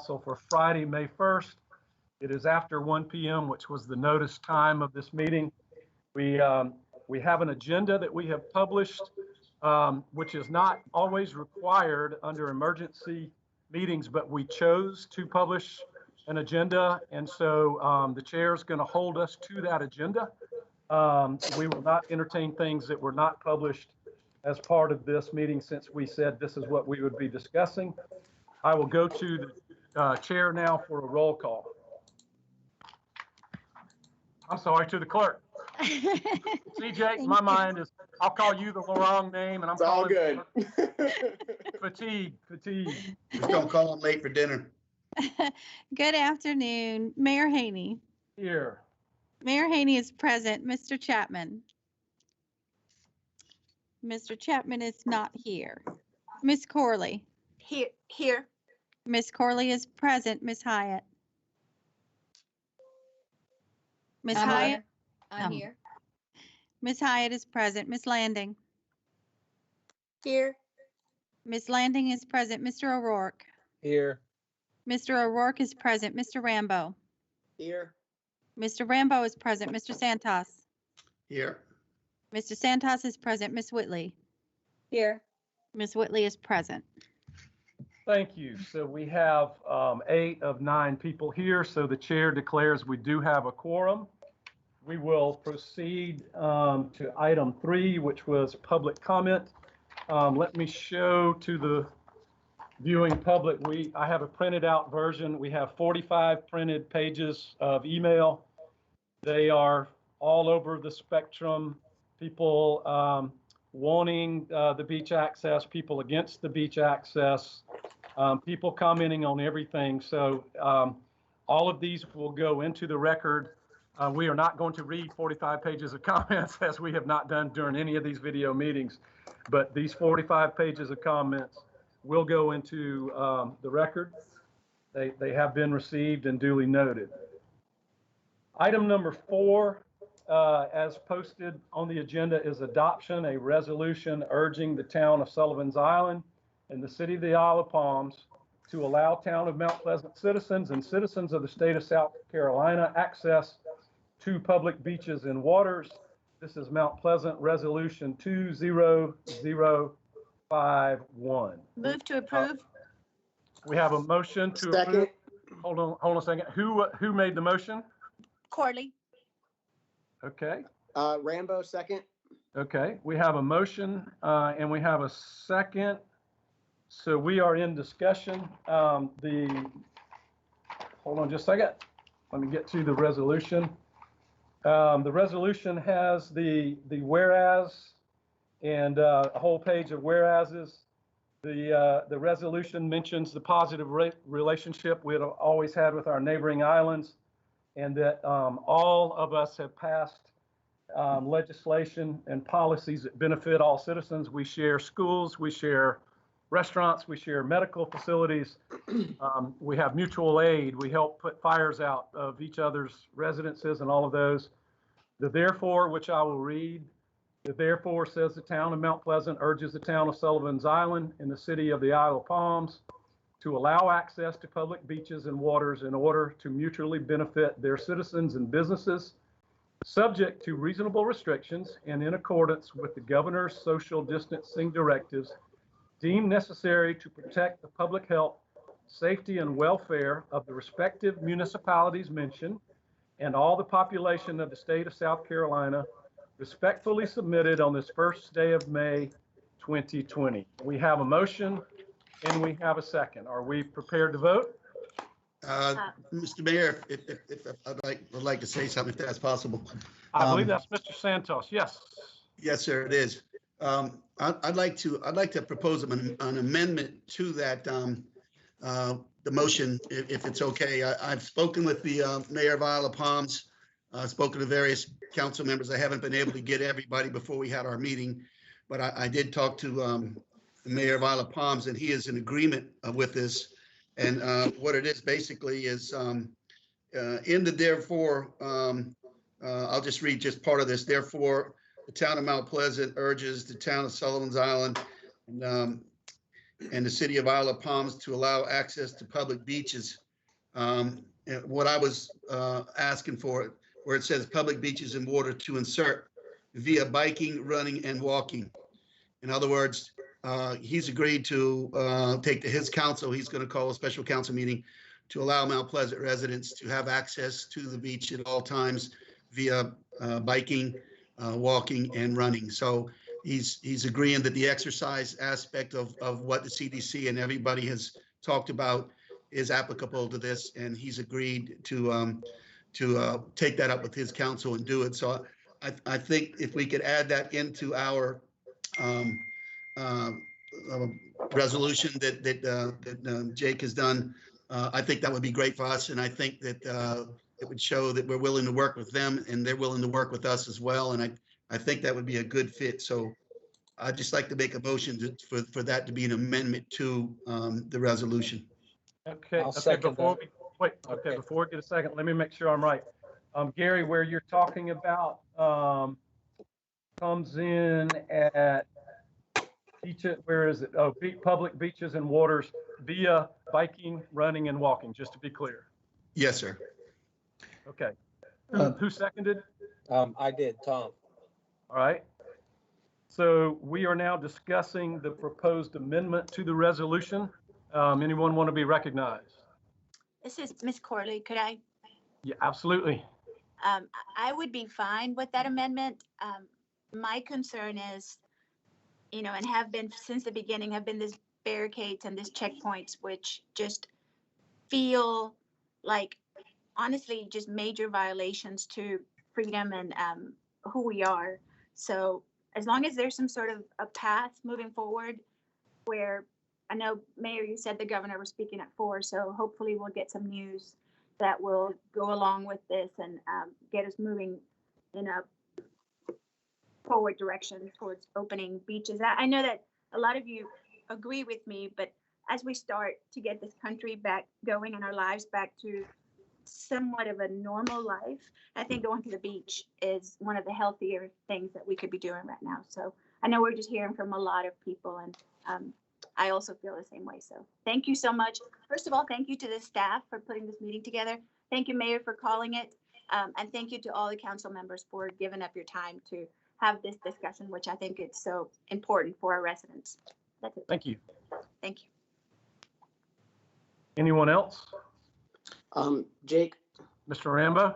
for Friday, May 1st. It is after 1 p.m., which was the notice time of this meeting. We have an agenda that we have published, which is not always required under emergency meetings, but we chose to publish an agenda. And so the chair is going to hold us to that agenda. We will not entertain things that were not published as part of this meeting, since we said this is what we would be discussing. I will go to the chair now for a roll call. I'm sorry, to the clerk. CJ, my mind is, I'll call you the wrong name, and I'm all calling good. Fatigue. Just don't call him late for dinner. Good afternoon, Mayor Haney. Here. Mayor Haney is present. Mr. Chapman. Mr. Chapman is not here. Miss Corley. Here. Miss Corley is present. Miss Hyatt. Miss Hyatt. I'm here. Miss Hyatt is present. Miss Landing. Here. Miss Landing is present. Mr. O'Rourke. Here. Mr. O'Rourke is present. Mr. Rambo. Here. Mr. Rambo is present. Mr. Santos. Here. Mr. Santos is present. Miss Whitley. Here. Miss Whitley is present. Thank you. So we have 8 of 9 people here. So the chair declares we do have a quorum. We will proceed to item 3, which was public comment. Let me show to the viewing public, I have a printed out version. We have 45 printed pages of email. They are all over the spectrum. People wanting the beach access, people against the beach access, people commenting on everything. So all of these will go into the record. We are not going to read 45 pages of comments, as we have not done during any of these video meetings, but these 45 pages of comments will go into the record. They have been received and duly noted. Item number 4, as posted on the agenda, is adoption, a resolution urging the town of Sullivan's Island and the city of the Isle of Palms to allow town of Mount Pleasant citizens and citizens of the state of South Carolina access to public beaches and waters. This is Mount Pleasant Resolution 20051. Move to approve. We have a motion to approve. Hold on a second. Who made the motion? Corley. Okay. Rambo, second. Okay. We have a motion and we have a second. So we are in discussion. Hold on just a second. Let me get to the resolution. The resolution has the whereas and a whole page of whereases. The resolution mentions the positive relationship we have always had with our neighboring islands, and that all of us have passed legislation and policies that benefit all citizens. We share schools, we share restaurants, we share medical facilities, we have mutual aid, we help put fires out of each other's residences and all of those. The therefore, which I will read, the therefore says the town of Mount Pleasant urges the town of Sullivan's Island and the city of the Isle of Palms to allow access to public beaches and waters in order to mutually benefit their citizens and businesses, subject to reasonable restrictions and in accordance with the governor's social distancing directives deemed necessary to protect the public health, safety, and welfare of the respective municipalities mentioned and all the population of the state of South Carolina, respectfully submitted on this first day of May 2020. We have a motion and we have a second. Are we prepared to vote? Mr. Mayor, if I'd like to say something, if that's possible. I believe that's Mr. Santos. Yes. Yes, sir, it is. I'd like to propose an amendment to that the motion, if it's okay. I've spoken with the mayor of Isle of Palms. I've spoken to various council members. I haven't been able to get everybody before we had our meeting, but I did talk to the mayor of Isle of Palms, and he is in agreement with this. And what it is basically is in the therefore, I'll just read just part of this. Therefore, the town of Mount Pleasant urges the town of Sullivan's Island and and the city of Isle of Palms to allow access to public beaches. And what I was asking for, where it says public beaches and water, to insert via biking, running, and walking. In other words, he's agreed to take to his council. He's going to call a special council meeting to allow Mount Pleasant residents to have access to the beach at all times via biking, walking, and running. So he's agreeing that the exercise aspect of what the CDC and everybody has talked about is applicable to this, and he's agreed to take that up with his council and do it. So I think if we could add that into our um, uh, uh, resolution that Jake has done, I think that would be great for us, and I think that it would show that we're willing to work with them, and they're willing to work with us as well. And I think that would be a good fit. So I'd just like to make a motion for that to be an amendment to the resolution. Okay, I'll okay, second before that. we, wait, okay, Okay. before we get a second, let me make sure I'm right. Gary, where you're talking about, comes in at beach, where is it? Oh, public beaches and waters via biking, running, and walking, just to be clear. Yes, sir. Okay. Uh, Who seconded? I did, Tom. All right. So we are now discussing the proposed amendment to the resolution. Anyone want to be recognized? This is Miss Corley. Could I? Yeah, absolutely. I would be fine with that amendment. My concern is, and have been since the beginning, have been this barricades and these checkpoints, which just feel like, honestly, just major violations to freedom and who we are. So as long as there's some sort of a path moving forward where, I know, Mayor, you said the governor was speaking at 4, so hopefully we'll get some news that will go along with this and get us moving in a forward direction towards opening beaches. I know that a lot of you agree with me, but as we start to get this country back going and our lives back to somewhat of a normal life, I think going to the beach is one of the healthier things that we could be doing right now. So I know we're just hearing from a lot of people, and I also feel the same way. So thank you so much. First of all, thank you to the staff for putting this meeting together. Thank you, Mayor, for calling it. And thank you to all the council members for giving up your time to have this discussion, which I think is so important for our residents. That's it. Thank you. Thank you. Anyone else? Jake, Mr. Rambo?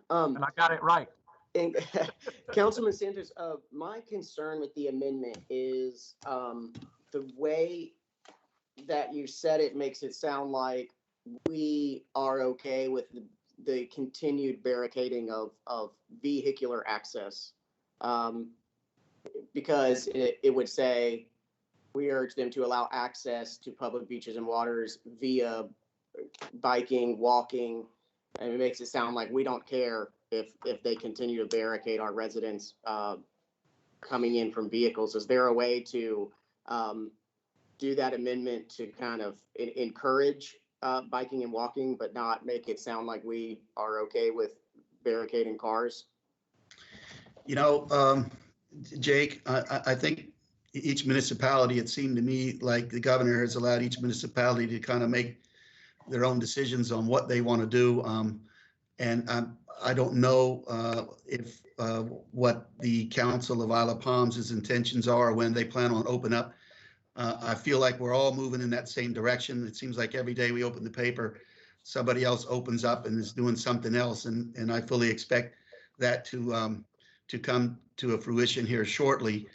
um, And I got it right. and Councilman Santos, my concern with the amendment is the way that you said it makes it sound like we are okay with the continued barricading of vehicular access. Because it would say, we urge them to allow access to public beaches and waters via biking, walking, and it makes it sound like we don't care if they continue to barricade our residents coming in from vehicles. Is there a way to do that amendment to kind of encourage biking and walking, but not make it sound like we are okay with barricading cars? Jake, I think each municipality, it seemed to me like the governor has allowed each municipality to kind of make their own decisions on what they want to do. And I don't know if what the Council of Isle of Palms' intentions are when they plan on open up. I feel like we're all moving in that same direction. It seems like every day we open the paper, somebody else opens up and is doing something else. And I fully expect that to come to a fruition here shortly,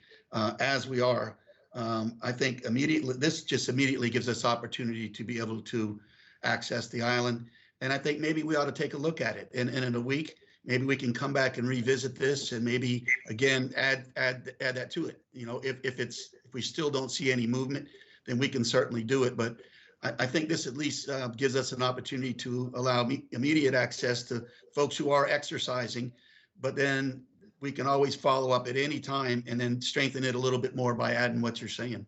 as we are. I think this just immediately gives us opportunity to be able to access the island. And I think maybe we ought to take a look at it. And in a week, maybe we can come back and revisit this and maybe again add that to it. If we still don't see any movement, then we can certainly do it. But I think this at least gives us an opportunity to allow immediate access to folks who are exercising, but then we can always follow up at any time and then strengthen it a little bit more by adding what you're saying.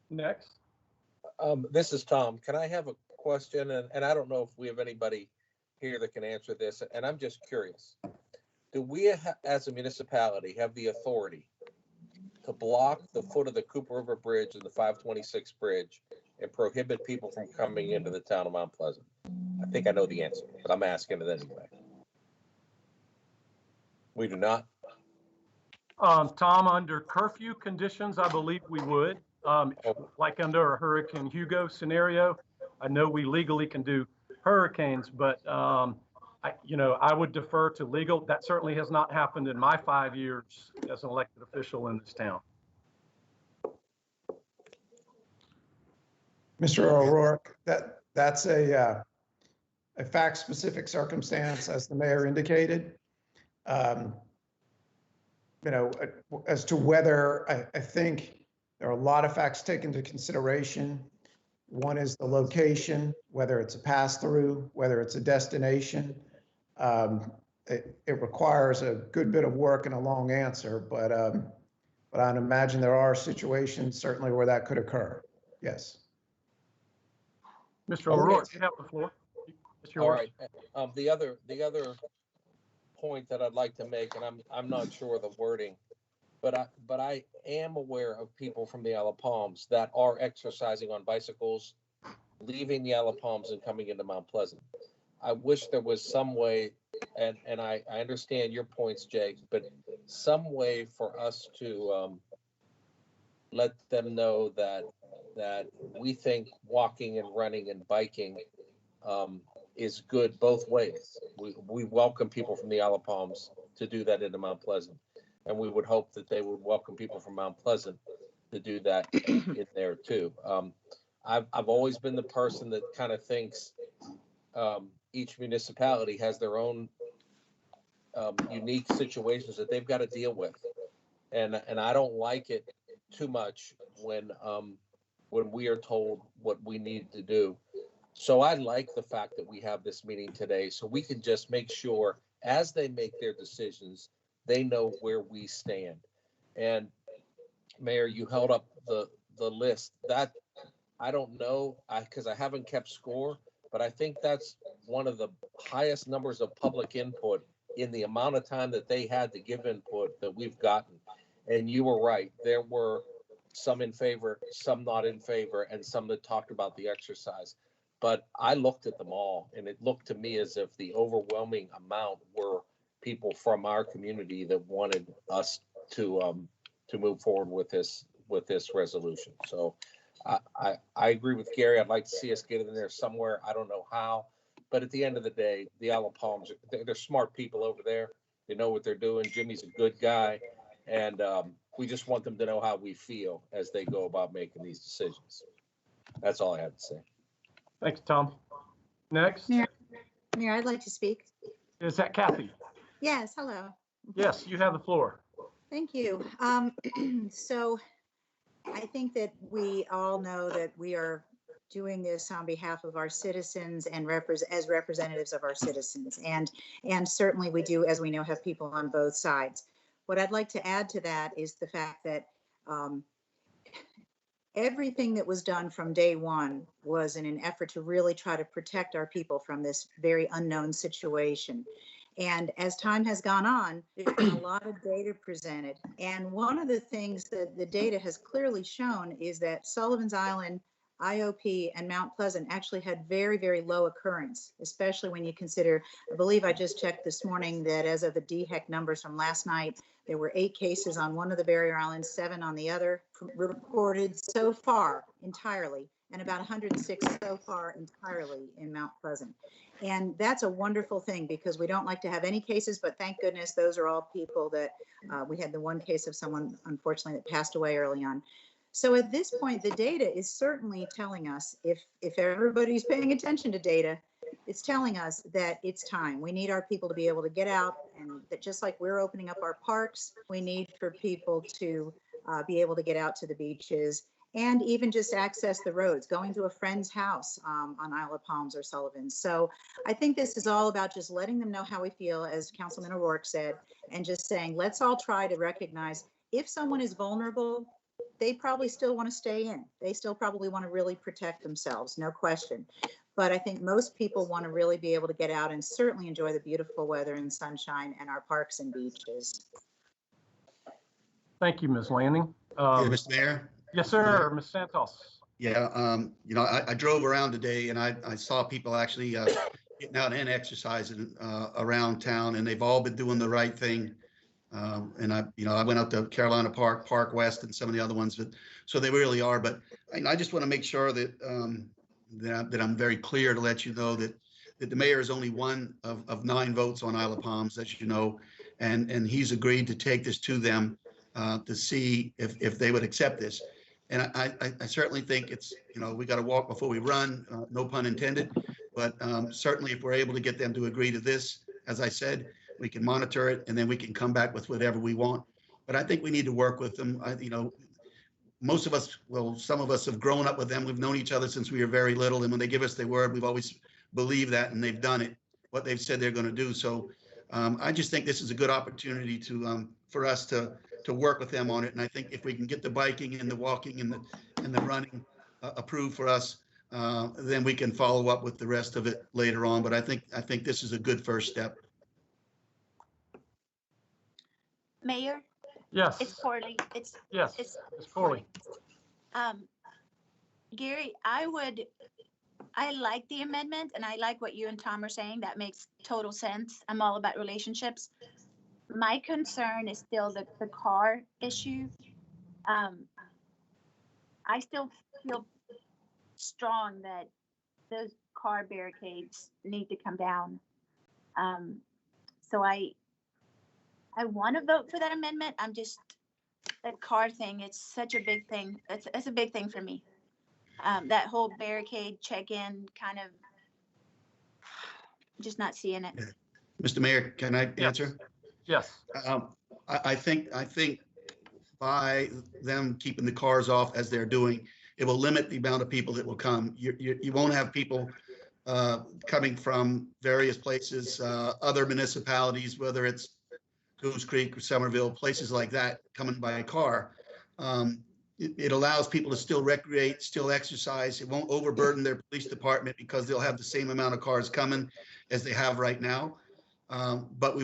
Next. This is Tom. Can I have a question? And I don't know if we have anybody here that can answer this, and I'm just curious. Do we, as a municipality, have the authority to block the foot of the Cooper River Bridge and the 526 bridge and prohibit people from coming into the town of Mount Pleasant? I think I know the answer, but I'm asking it anyway. We do not. Tom, under curfew conditions, I believe we would. Like under a Hurricane Hugo scenario, I know we legally can do hurricanes, but I would defer to legal. That certainly has not happened in my 5 years as an elected official in this town. Mr. O'Rourke, that's a fact-specific circumstance, as the mayor indicated. As to whether, I think there are a lot of facts taken into consideration. One is the location, whether it's a pass-through, whether it's a destination. It requires a good bit of work and a long answer, but I'd imagine there are situations certainly where that could occur. Yes. Mr. O'Rourke, you have the floor. It's yours. All right. The other point that I'd like to make, and I'm not sure of the wording, but I am aware of people from the Isle of Palms that are exercising on bicycles, leaving the Isle of Palms and coming into Mount Pleasant. I wish there was some way, and I understand your points, Jake, but some way for us to let them know that we think walking and running and biking is good both ways. We welcome people from the Isle of Palms to do that into Mount Pleasant. And we would hope that they would welcome people from Mount Pleasant to do that in there too. I've always been the person that kind of thinks each municipality has their own unique situations that they've got to deal with. And I don't like it too much when we are told what we need to do. So I like the fact that we have this meeting today, so we can just make sure as they make their decisions, they know where we stand. And Mayor, you held up the list. That I don't know, because I haven't kept score, but I think that's one of the highest numbers of public input in the amount of time that they had to give input that we've gotten. And you were right. There were some in favor, some not in favor, and some that talked about the exercise. But I looked at them all, and it looked to me as if the overwhelming amount were people from our community that wanted us to move forward with this resolution. So I agree with Gary. I'd like to see us get in there somewhere. I don't know how, but at the end of the day, the Isle of Palms, they're smart people over there. They know what they're doing. Jimmy's a good guy, and we just want them to know how we feel as they go about making these decisions. That's all I have to say. Thanks, Tom. Next, Mayor, I'd like to speak. is that Kathy? Yes, hello. Yes, you have the floor. Thank you. So I think that we all know that we are doing this on behalf of our citizens and as representatives of our citizens. And certainly we do, as we know, have people on both sides. What I'd like to add to that is the fact that everything that was done from day one was in an effort to really try to protect our people from this very unknown situation. And as time has gone on, there's been a lot of data presented. And one of the things that the data has clearly shown is that Sullivan's Island, IOP, and Mount Pleasant actually had very, very low occurrence, especially when you consider, I believe I just checked this morning that as of the DHEC numbers from last night, there were 8 cases on one of the barrier islands, 7 on the other, reported so far entirely, and about 106 so far entirely in Mount Pleasant. And that's a wonderful thing because we don't like to have any cases, but thank goodness those are all people that we had the one case of someone, unfortunately, that passed away early on. So at this point, the data is certainly telling us, if everybody's paying attention to data, it's telling us that it's time. We need our people to be able to get out, and that just like we're opening up our parks, we need for people to be able to get out to the beaches and even just access the roads, going to a friend's house on Isle of Palms or Sullivan. So I think this is all about just letting them know how we feel, as Councilman O'Rourke said, and just saying, let's all try to recognize if someone is vulnerable, they probably still want to stay in. They still probably want to really protect themselves, no question. But I think most people want to really be able to get out and certainly enjoy the beautiful weather and sunshine and our parks and beaches. Thank you, Ms. Lanning. Yeah, Mr. Mayor? Yes, sir, Ms. Santos. Yeah, you know, I drove around today and I saw people actually getting out and exercising around town, and they've all been doing the right thing. And I went up to Carolina Park, Park West, and some of the other ones, but so they really are. But I just want to make sure that that I'm very clear to let you know that the mayor is only one of 9 votes on Isle of Palms, as you know, and he's agreed to take this to them to see if they would accept this. And I certainly think it's, we got to walk before we run, no pun intended. But certainly if we're able to get them to agree to this, as I said, we can monitor it and then we can come back with whatever we want. But I think we need to work with them. Most of us, well, some of us have grown up with them. We've known each other since we were very little. And when they give us their word, we've always believed that, and they've done it, what they've said they're going to do. So I just think this is a good opportunity for us to work with them on it. And I think if we can get the biking and the walking and the running approved for us, then we can follow up with the rest of it later on. But I think this is a good first step. Mayor, Yes. it's Corley. Yes, It's Ms. Corley. Gary, I like the amendment and I like what you and Tom are saying. That makes total sense. I'm all about relationships. My concern is still the car issue. I still feel strong that those car barricades need to come down. So I want to vote for that amendment. I'm just, that car thing, it's such a big thing. It's a big thing for me. That whole barricade check-in kind of, just not seeing it. Mr. Mayor, can I answer? Yes. I think by them keeping the cars off as they're doing, it will limit the amount of people that will come. You won't have people coming from various places, other municipalities, whether it's Goose Creek or Somerville, places like that, coming by a car. It allows people to still recreate, still exercise. It won't overburden their police department because they'll have the same amount of cars coming as they have right now. But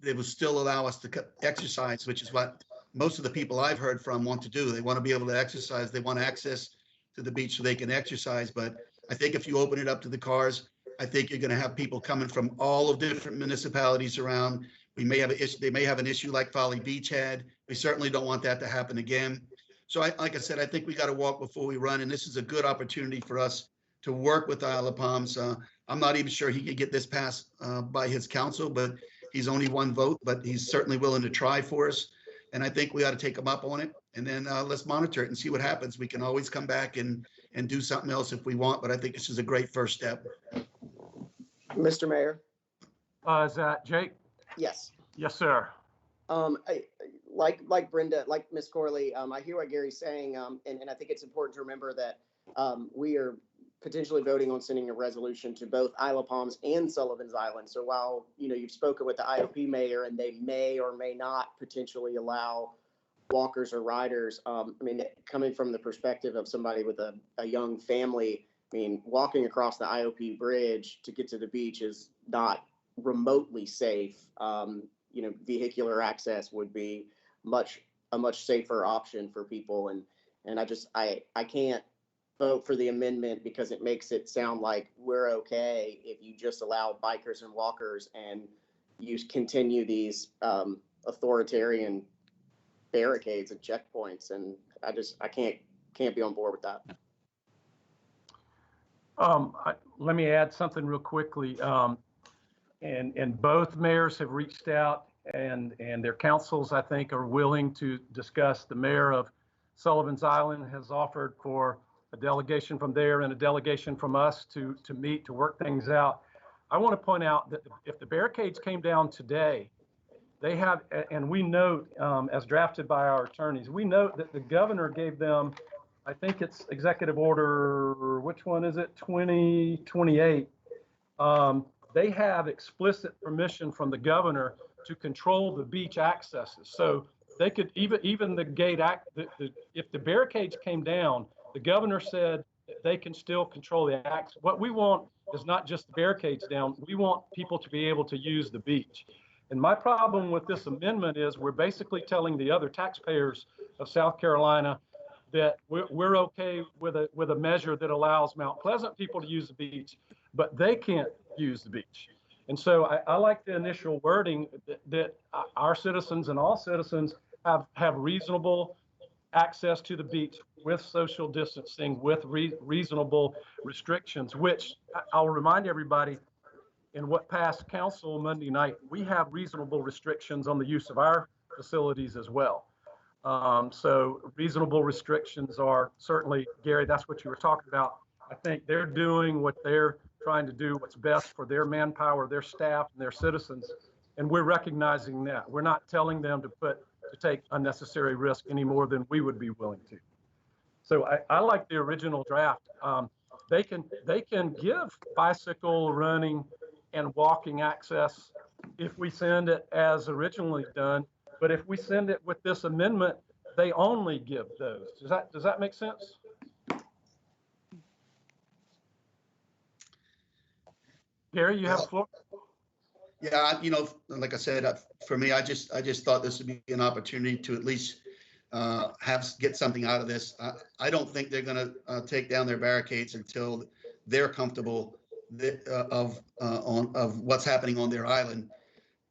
they will still allow us to exercise, which is what most of the people I've heard from want to do. They want to be able to exercise. They want access to the beach so they can exercise. But I think if you open it up to the cars, I think you're going to have people coming from all of different municipalities around. We may have an issue. They may have an issue like Folly Beach had. We certainly don't want that to happen again. So like I said, I think we got to walk before we run. And this is a good opportunity for us to work with Isle of Palms. I'm not even sure he could get this passed by his council, but he's only 1 vote, but he's certainly willing to try for us. And I think we ought to take him up on it, and then let's monitor it and see what happens. We can always come back and do something else if we want, but I think this is a great first step. Mr. Mayor? Is that Jake? Yes. Yes, sir. Like Brenda, like Ms. Corley, I hear what Gary's saying, and I think it's important to remember that we are potentially voting on sending a resolution to both Isle of Palms and Sullivan's Island. So while, you've spoken with the IOP mayor and they may or may not potentially allow walkers or riders, coming from the perspective of somebody with a young family, walking across the IOP bridge to get to the beach is not remotely safe. Vehicular access would be a much safer option for people. And I can't vote for the amendment because it makes it sound like we're okay if you just allow bikers and walkers and you continue these authoritarian barricades and checkpoints. And I can't be on board with that. Let me add something real quickly. And both mayors have reached out, and their councils, I think, are willing to discuss. The mayor of Sullivan's Island has offered for a delegation from there and a delegation from us to meet, to work things out. I want to point out that if the barricades came down today, they have, and we note, as drafted by our attorneys, we note that the governor gave them, I think it's executive order, which one is it, 2028. They have explicit permission from the governor to control the beach accesses. So they could even the gate act, if the barricades came down, the governor said that they can still control the access. What we want is not just the barricades down. We want people to be able to use the beach. And my problem with this amendment is we're basically telling the other taxpayers of South Carolina that we're okay with a measure that allows Mount Pleasant people to use the beach, but they can't use the beach. And so I like the initial wording that our citizens and all citizens have reasonable access to the beach with social distancing, with reasonable restrictions, which I'll remind everybody, in what passed council Monday night, we have reasonable restrictions on the use of our facilities as well. So reasonable restrictions are certainly, Gary, that's what you were talking about. I think they're doing what they're trying to do, what's best for their manpower, their staff, and their citizens. And we're recognizing that. We're not telling them to take unnecessary risk any more than we would be willing to. So I like the original draft. They can give bicycle, running, and walking access if we send it as originally done. But if we send it with this amendment, they only give those. Does that make sense? Gary, you have the floor. Yeah, you know, like I said, for me, I just thought this would be an opportunity to at least get something out of this. I don't think they're going to take down their barricades until they're comfortable of what's happening on their island.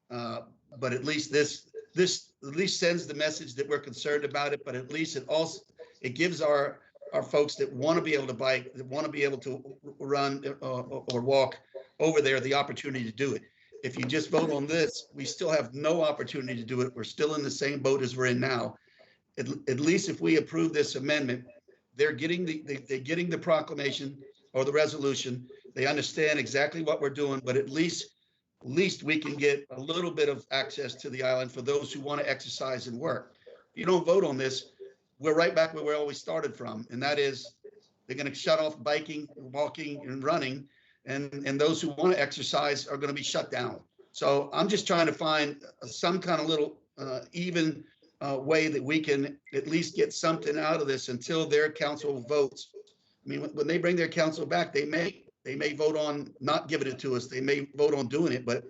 But at least this at least sends the message that we're concerned about it. But at least it gives our folks that want to be able to bike, that want to be able to run or walk over there, the opportunity to do it. If you just vote on this, we still have no opportunity to do it. We're still in the same boat as we're in now. At least if we approve this amendment, they're getting the proclamation or the resolution. They understand exactly what we're doing, but at least we can get a little bit of access to the island for those who want to exercise and work. If you don't vote on this, we're right back where we always started from, and that is they're going to shut off biking, walking, and running, and those who want to exercise are going to be shut down. So I'm just trying to find some kind of little even way that we can at least get something out of this until their council votes. I mean, when they bring their council back, they may vote on not giving it to us. They may vote on doing it, but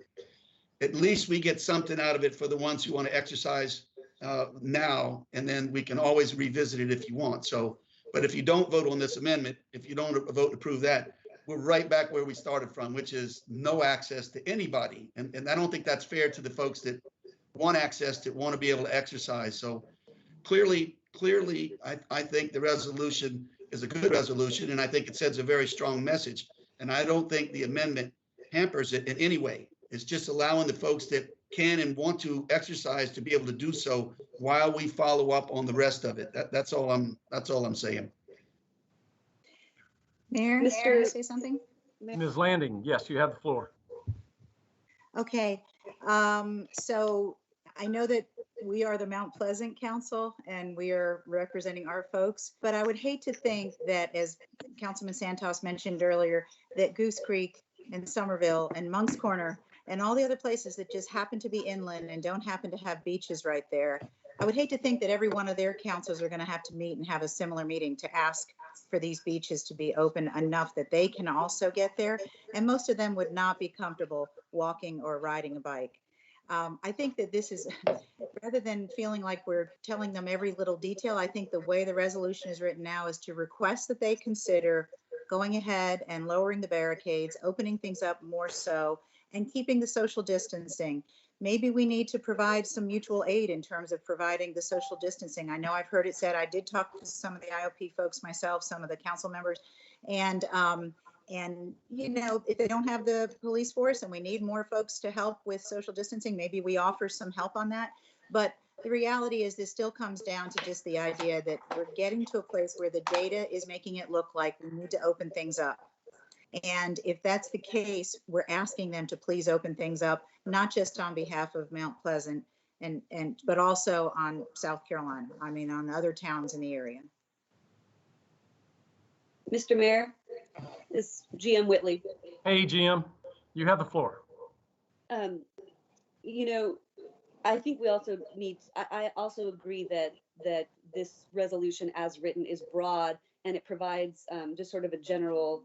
at least we get something out of it for the ones who want to exercise now, and then we can always revisit it if you want. So, but if you don't vote on this amendment, if you don't vote to approve that, we're right back where we started from, which is no access to anybody. And I don't think that's fair to the folks that want access, that want to be able to exercise. So clearly, I think the resolution is a good resolution, and I think it sends a very strong message. And I don't think the amendment hampers it in any way. It's just allowing the folks that can and want to exercise to be able to do so while we follow up on the rest of it. That's all I'm saying. Mayor, can I say something? Ms. Landing, yes, you have the floor. Okay, so I know that we are the Mount Pleasant Council and we are representing our folks, but I would hate to think that, as Councilman Santos mentioned earlier, that Goose Creek and Somerville and Monk's Corner and all the other places that just happen to be inland and don't happen to have beaches right there, I would hate to think that every one of their councils are going to have to meet and have a similar meeting to ask for these beaches to be open enough that they can also get there. And most of them would not be comfortable walking or riding a bike. I think that this is, rather than feeling like we're telling them every little detail, I think the way the resolution is written now is to request that they consider going ahead and lowering the barricades, opening things up more so, and keeping the social distancing. Maybe we need to provide some mutual aid in terms of providing the social distancing. I know I've heard it said, I did talk to some of the IOP folks myself, some of the council members, and you know, if they don't have the police force and we need more folks to help with social distancing, maybe we offer some help on that. But the reality is this still comes down to just the idea that we're getting to a place where the data is making it look like we need to open things up. And if that's the case, we're asking them to please open things up, not just on behalf of Mount Pleasant, but also on South Carolina. I mean, on other towns in the area. Mr. Mayor, this is GM Whitley. Hey, GM, you have the floor. You know, I think we also need, I also agree that this resolution as written is broad and it provides just sort of a general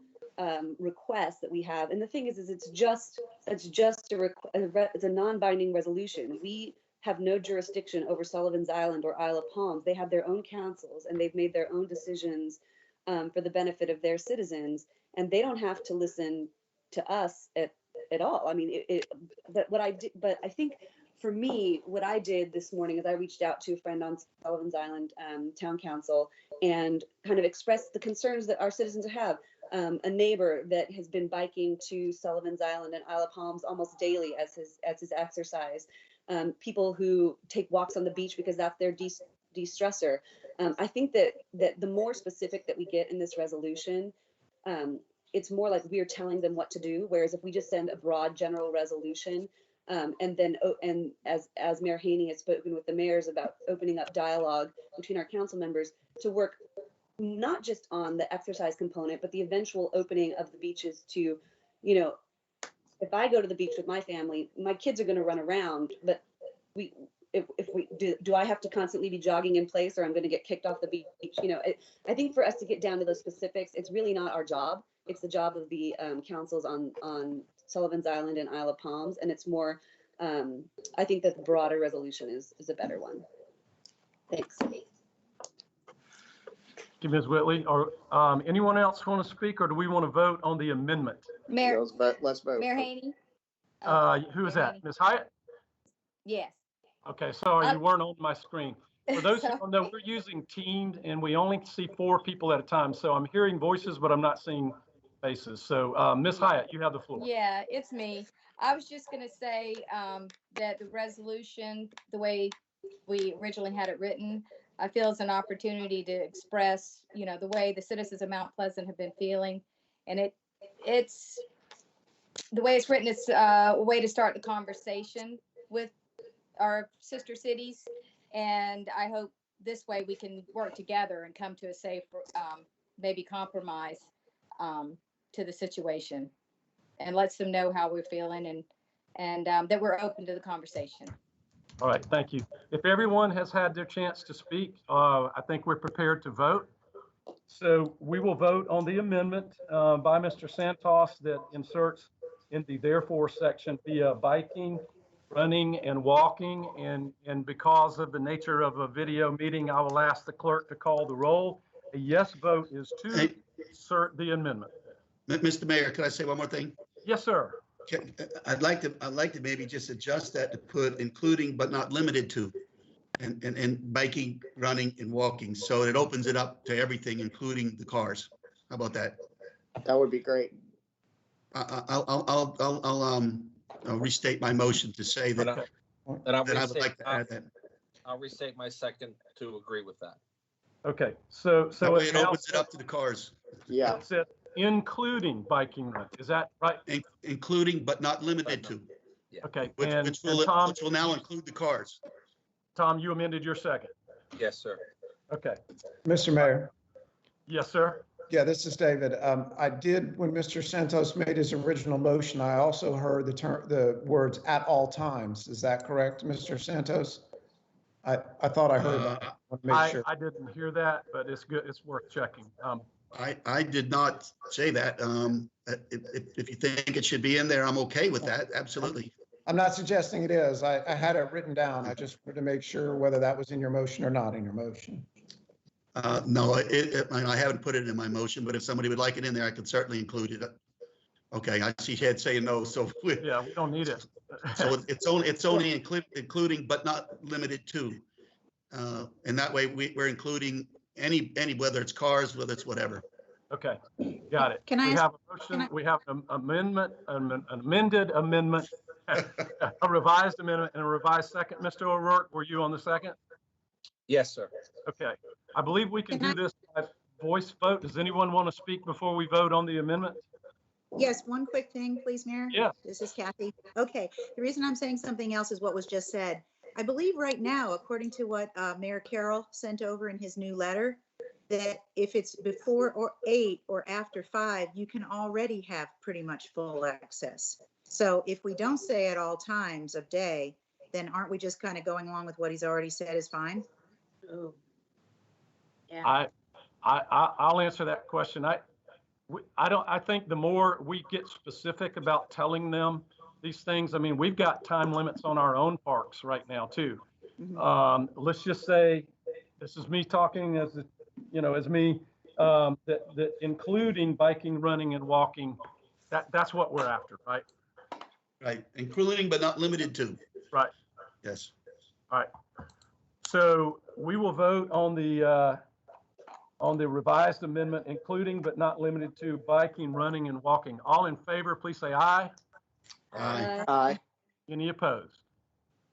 request that we have. And the thing is it's just it's a non-binding resolution. We have no jurisdiction over Sullivan's Island or Isle of Palms. They have their own councils and they've made their own decisions for the benefit of their citizens, and they don't have to listen to us at all. I mean, but I think for me, what I did this morning is I reached out to a friend on Sullivan's Island Town Council and kind of expressed the concerns that our citizens have. A neighbor that has been biking to Sullivan's Island and Isle of Palms almost daily as his exercise. People who take walks on the beach because that's their de-stressor. I think that the more specific that we get in this resolution, it's more like we're telling them what to do. Whereas if we just send a broad general resolution, and then and as Mayor Haney has spoken with the mayors about opening up dialogue between our council members to work not just on the exercise component, but the eventual opening of the beaches to, if I go to the beach with my family, my kids are going to run around, but if we do I have to constantly be jogging in place, or I'm going to get kicked off the beach? I think for us to get down to those specifics, it's really not our job. It's the job of the councils on Sullivan's Island and Isle of Palms, and it's more. I think that the broader resolution is a better one. Thanks. Thank you, Ms. Whitley. Or anyone else want to speak, or do we want to vote on the amendment? Mayor, Let's vote. Mayor Haney? Who is Mayor that? Haney. Ms. Hyatt? Yes. Okay, sorry, you weren't on my screen. For those who don't know, we're using Teams and we only see 4 people at a time. So I'm hearing voices, but I'm not seeing faces. So Ms. Hyatt, you have the floor. Yeah, it's me. I was just going to say that the resolution, the way we originally had it written, I feel is an opportunity to express, the way the citizens of Mount Pleasant have been feeling. And it's the way it's written, it's a way to start the conversation with our sister cities. And I hope this way we can work together and come to a safe, maybe compromise to the situation, and lets them know how we're feeling and that we're open to the conversation. All right, thank you. If everyone has had their chance to speak, I think we're prepared to vote. So we will vote on the amendment by Mr. Santos that inserts in the therefore section via biking, running, and walking. And because of the nature of a video meeting, I will ask the clerk to call the roll. A yes vote is to insert the amendment. Mr. Mayor, could I say one more thing? Yes, sir. I'd like to maybe just adjust that to put including but not limited to, and biking, running, and walking, so it opens it up to everything, including the cars. How about that? That would be great. I'll restate my motion to say that. And I That I would like to add that. I'll restate my second to agree with that. Okay, so That way it it now opens it up to the cars, Yeah. says including biking, run. Is that right? including but not limited to, Okay, which and will Tom, now include the cars. Tom, you amended your second. Yes, sir. Okay, Mr. Mayor. yes, sir. Yeah, this is David. I did, when Mr. Santos made his original motion, I also heard the words "at all times." Is that correct, Mr. Santos? I thought I heard that. I want to make sure. I didn't hear that, but it's good. It's worth checking. I did not say that. If you think it should be in there, I'm okay with that. Absolutely. I'm not suggesting it is. I had it written down. I just wanted to make sure whether that was in your motion or not in your motion. No, I haven't put it in my motion, but if somebody would like it in there, I could certainly include it. Okay, I see Ed saying no, so Yeah, we don't need it. so it's only including but not limited to, and that way we're including any whether it's cars, whether it's whatever. Okay, got it. Can I We ask- have a motion, we have an amendment, an amended amendment, a revised amendment, and a revised second. Mr. O'Rourke, were you on the second? Yes, sir. Okay, I believe we can Can do this by voice vote. Does anyone want to speak before we vote on the amendment? Yes, one quick thing, please, Mayor. Yes. This is Kathy. Okay, the reason I'm saying something else is what was just said. I believe right now, according to what Mayor Carroll sent over in his new letter, that if it's before or 8 or after 5, you can already have pretty much full access. So if we don't say at all times of day, then aren't we just kind of going along with what he's already said is fine? Oh. Yeah. I'll answer that question. I think the more we get specific about telling them these things, I mean, we've got time limits on our own parks right now too. Let's just say, this is me talking as, as me, that including biking, running and walking, that's what we're after, right? Right, including but not limited to. Right. Yes. All right. So we will vote on the revised amendment, including but not limited to biking, running, and walking. All in favor, please say aye. Aye. Aye. Any opposed?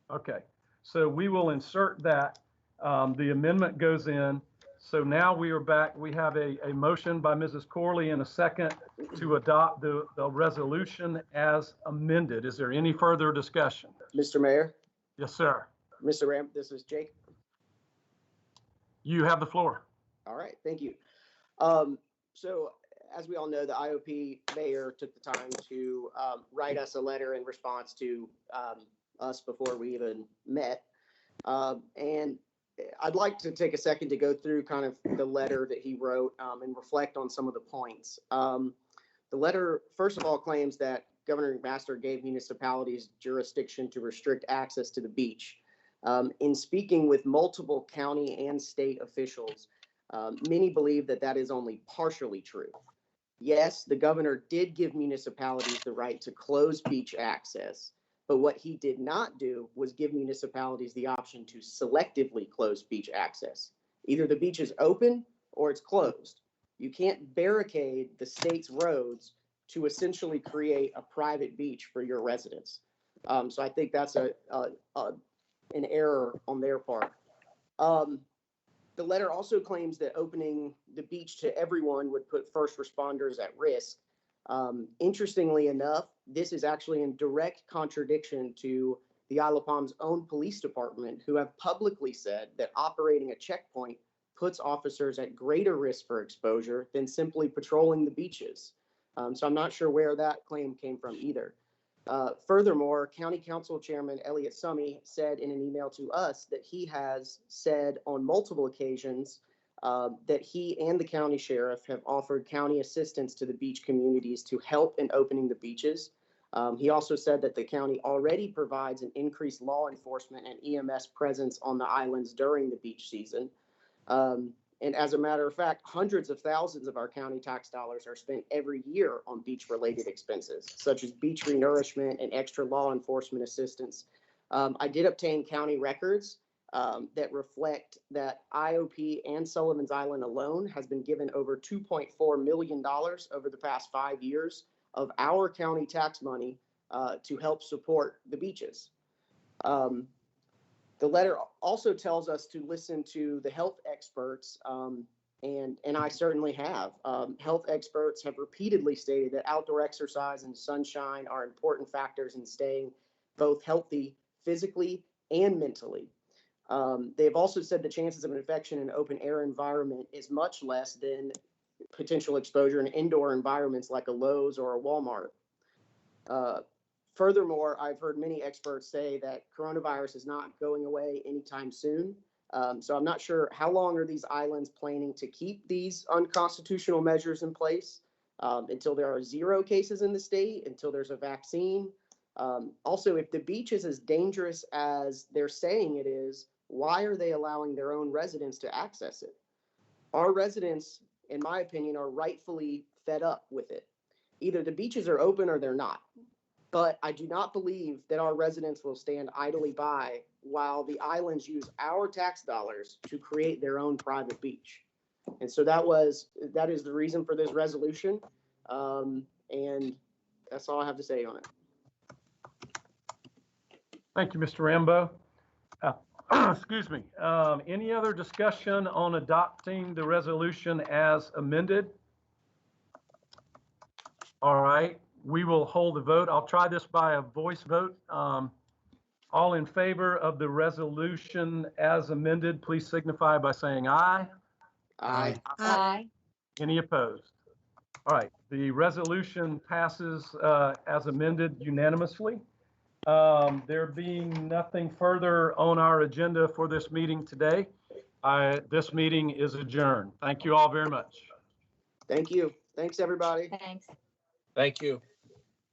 Okay, so we will insert that. The amendment goes in. So now we are back. We have a motion by Mrs. Corley and a second to adopt the resolution as amended. Is there any further discussion? Mr. Mayor, Yes, sir. Mr. Ram, this is Jake. You have the floor. All right, thank you. So as we all know, the IOP mayor took the time to write us a letter in response to us before we even met. And I'd like to take a second to go through kind of the letter that he wrote and reflect on some of the points. The letter, first of all, claims that Governor McMaster gave municipalities jurisdiction to restrict access to the beach. In speaking with multiple county and state officials, many believe that that is only partially true. Yes, the governor did give municipalities the right to close beach access, but what he did not do was give municipalities the option to selectively close beach access. Either the beach is open or it's closed. You can't barricade the state's roads to essentially create a private beach for your residents. So I think that's an error on their part. The letter also claims that opening the beach to everyone would put first responders at risk. Interestingly enough, this is actually in direct contradiction to the Isle of Palm's own police department, who have publicly said that operating a checkpoint puts officers at greater risk for exposure than simply patrolling the beaches. So I'm not sure where that claim came from either. Furthermore, County Council Chairman Elliott Summey said in an email to us that he has said on multiple occasions that he and the county sheriff have offered county assistance to the beach communities to help in opening the beaches. He also said that the county already provides an increased law enforcement and EMS presence on the islands during the beach season. And as a matter of fact, hundreds of thousands of our county tax dollars are spent every year on beach-related expenses, such as beach renourishment and extra law enforcement assistance. I did obtain county records that reflect that IOP and Sullivan's Island alone has been given over $2.4 million over the past 5 years of our county tax money to help support the beaches. The letter also tells us to listen to the health experts, and I certainly have. Health experts have repeatedly stated that outdoor exercise and sunshine are important factors in staying both healthy physically and mentally. They have also said the chances of an infection in an open air environment is much less than potential exposure in indoor environments like a Lowe's or a Walmart. Furthermore, I've heard many experts say that coronavirus is not going away anytime soon. So I'm not sure how long are these islands planning to keep these unconstitutional measures in place until there are 0 cases in the state, until there's a vaccine. Also, if the beach is as dangerous as they're saying it is, why are they allowing their own residents to access it? Our residents, in my opinion, are rightfully fed up with it. Either the beaches are open or they're not. But I do not believe that our residents will stand idly by while the islands use our tax dollars to create their own private beach. And so that is the reason for this resolution. And that's all I have to say on it. Thank you, Mr. Rambo. Excuse me. Any other discussion on adopting the resolution as amended? All right. We will hold the vote. I'll try this by a voice vote. All in favor of the resolution as amended, please signify by saying aye. Aye. Aye. Any opposed? All right, the resolution passes as amended unanimously. There being nothing further on our agenda for this meeting today, this meeting is adjourned. Thank you all very much. Thank you. Thanks, everybody. Thanks. Thank you.